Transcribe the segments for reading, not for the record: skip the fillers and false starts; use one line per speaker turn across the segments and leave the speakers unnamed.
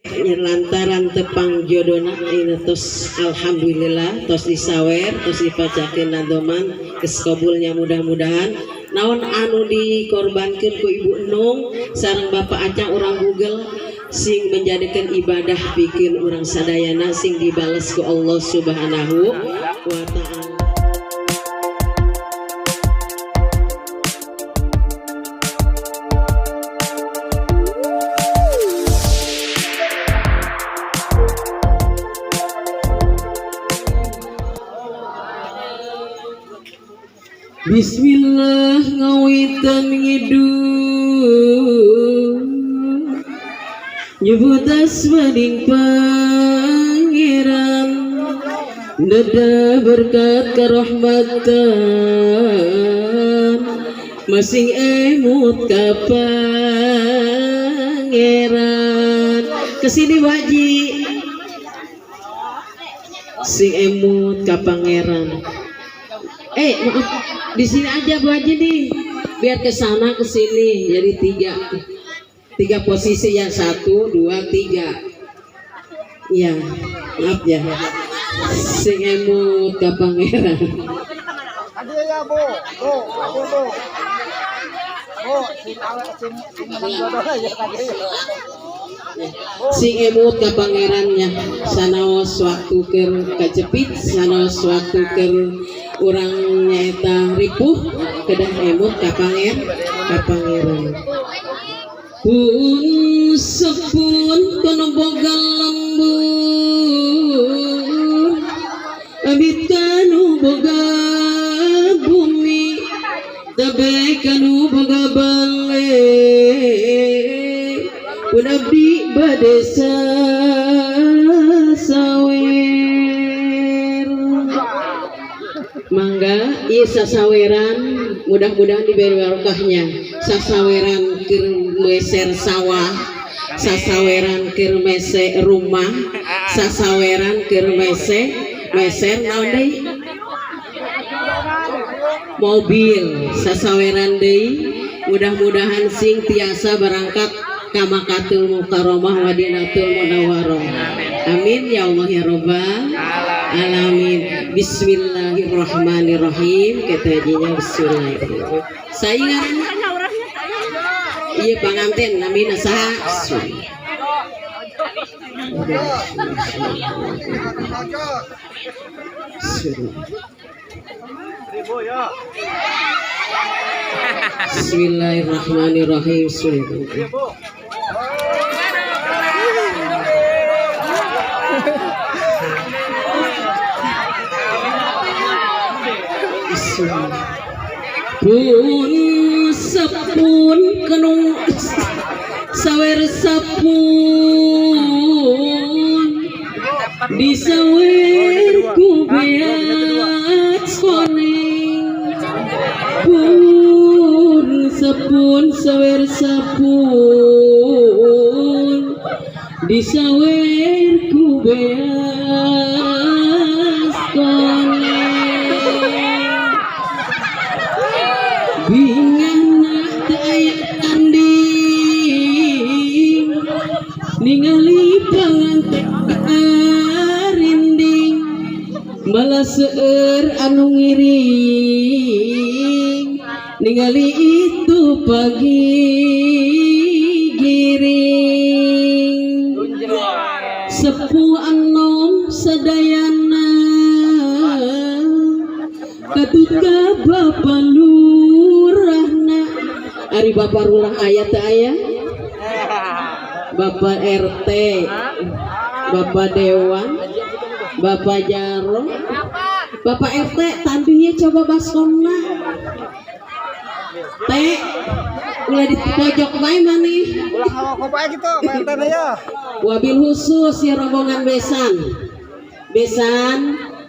lantaran tepang jodona ini tos alhamdulillah tos disawer tos dipacakeun nadoman geus kabulnya mudah-mudahan naon anu dikorbankeun ku Ibu Enung sareng Bapak Acang urang Google sing menjadikan ibadah bikin urang sadayana sing dibales ku Allah Subhanahu wa ta'ala. Bismillah ngawitan ngidul nyebut asmaning pangeran dada berkat karahmatan masing emut ka pangeran kesini waji sing emut ka pangeran maaf di sini aja Bu Haji nih biar ke sana ke sini jadi tiga posisi ya 1 2 3 ya maaf ya sing emut ka pangeran
ya Bu
sing emut ka pangerannya sanaos waktu keur kacepit sanaos waktu keur urang nyaeta ripuh kedah emut ka pangeran pun sepun kono boga lembur abit kanu boga bumi tabe kanu boga bale pun abdi bade sawer mangga ieu sasaweran mudah-mudahan diberi barokahnya sasaweran keur meser sawah sasaweran keur mese rumah sasaweran keur meser naon deui mobil sasaweran deui mudah-mudahan sing tiasa berangkat ka Makkatul Mukarramah Madinatul Munawwarah amin ya Allah ya Rabbal alamin. Bismillahirrahmanirrahim. Kita jinya bismillahirrahmanirrahim. Saingan iya panganten namina saha Bismillahirrahmanirrahim. Pun sepun kenung sawer sapun disawer ku beat koning pun sepun sawer sapun disawer ku beat koning bingana daya anding ningali panganten rinding malah seueur anu ngiring ningali itu pagi giring sepuh anom sadayana katuka bapa lurahna ari bapa lurah ayat aya Bapak RT Bapak Dewan Bapak Jaro Bapak RT tandunya coba baskomna teh ulah di pojok bae maneh
ulah ngapa gitu Pak RT ya
wabil khusus ya rombongan besan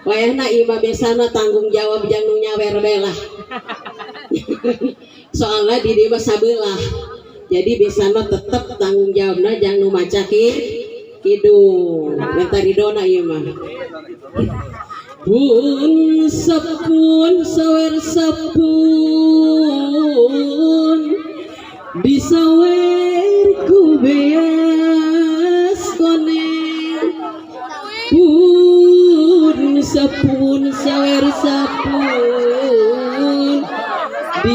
wayahna ima besana tanggung jawab jang nu nyawer belah soalnya di dieu sabelah jadi besana tetep tanggung jawabna jang nu maca kidung minta ridona ieu mah pun sepun sawer sapun disawer ku beas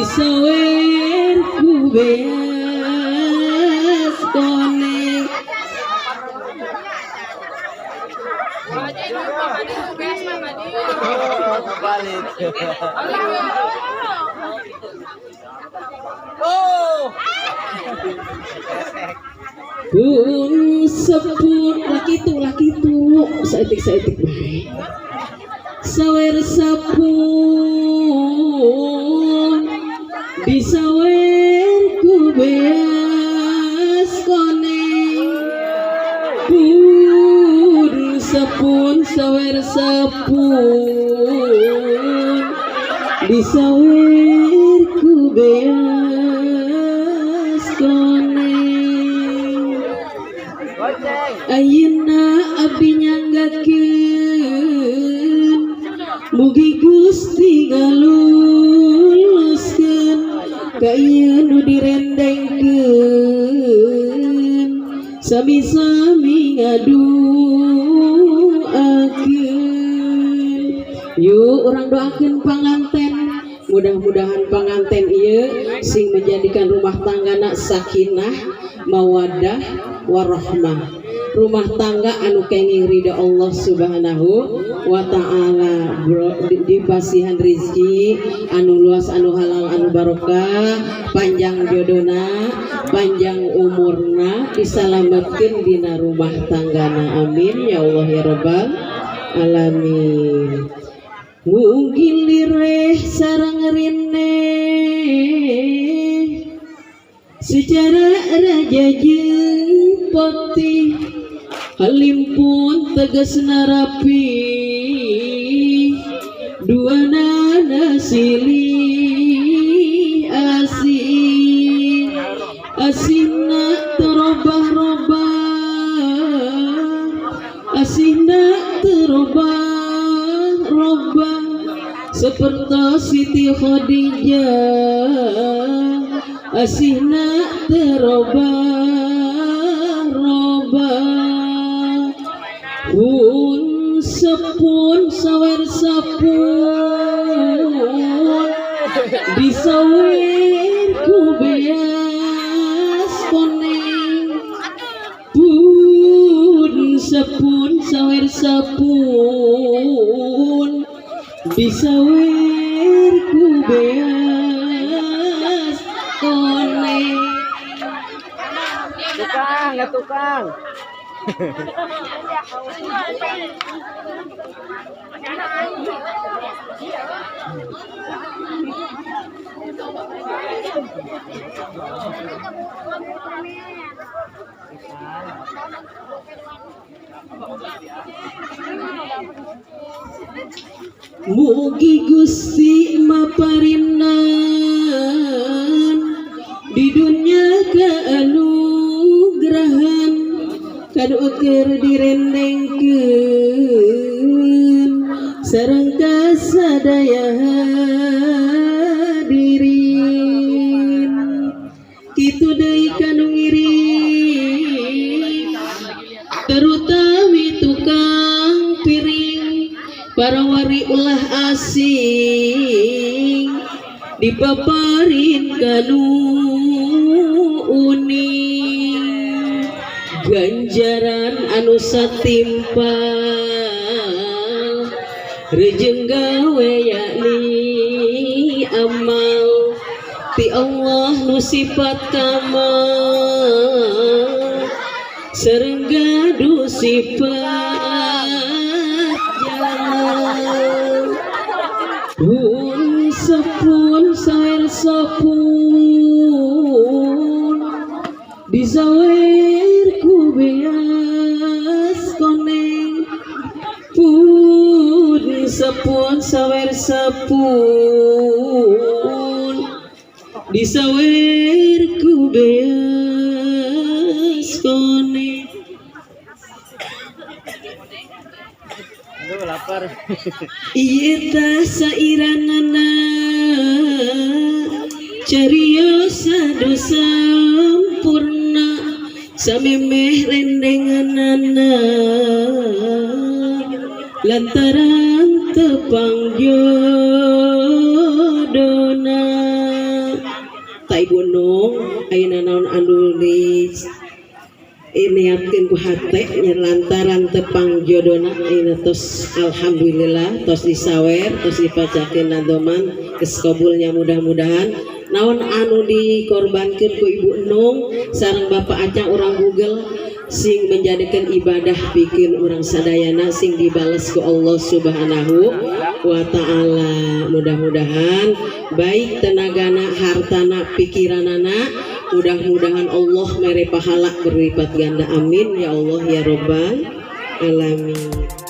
disawer ku beas kone. Pun sepun laki tu saetik baik sawer sapun disawer ku beas kone. Pun sepun sawer sapun disawer ku beas kone. Ayeuna abdi nyanggakeun mugi Gusti ngaluluskeun ka ieu nu direndengkeun sami-sami ngaduakeun. Yuk orang doakeun panganten, mudah-mudahan panganten ieu sing menjadikan rumah tanggana sakinah mawaddah warahmah, rumah tangga anu kenging ridha Allah Subhanahu wa ta'ala, dipasihan rizki anu luas anu halal anu barokah, panjang jodona, panjang umurna, disalametkeun dina rumah tanggana, amin ya Allah ya rabbal alamin. Mugi lireh sareng rine secara raja jeung poti halimpun tegasna rapi duana silih asih asihna terobah-robah asihna terobah-robah seperti Siti Khadijah asihna terobah-robah. Pun sepun sawer sapun disawer ku beas kone. Pun sepun sawer sapun disawer ku beas kone.
Tukang, ya tukang.
Mugi Gusti maparinan di dunia kaanugrahan kanu keur direndengkeun sareng kasadaya hadirin. Kitu deui kanu ngiring terutami tukang piring parawari ulah asing dipaparin kanu uning ganjaran anu satimpal rejeung gawe yakni amal ti Allah nu sifat kamal sareng gaduh sifat jamal. Pun sepun sawer sapun disawer ku beas kone. Pun sepun sawer sapun disawer ku beas kone.
Aduh lapar.
Ieu tah sairanana cariyos anu sampurna samemeh rendenganana lantaran tepang jodona. ayeuna naon anu di niatkeun ku hate lantaran tepang jodona ayeuna tos alhamdulillah tos disawer tos dipacakeun nadoman geus kabulnya mudah-mudahan. Naon anu dikorbankeun ku Ibu Enung sareng Bapak Acang urang Google sing menjadikan ibadah bikin orang sadayana sing dibales ku Allah Subhanahu wa ta'ala. Mudah-mudahan baik tenagana, hartana, pikiranana, mudah-mudahan Allah mere pahala berlipat ganda, amin ya Allah ya Rabbal alamin.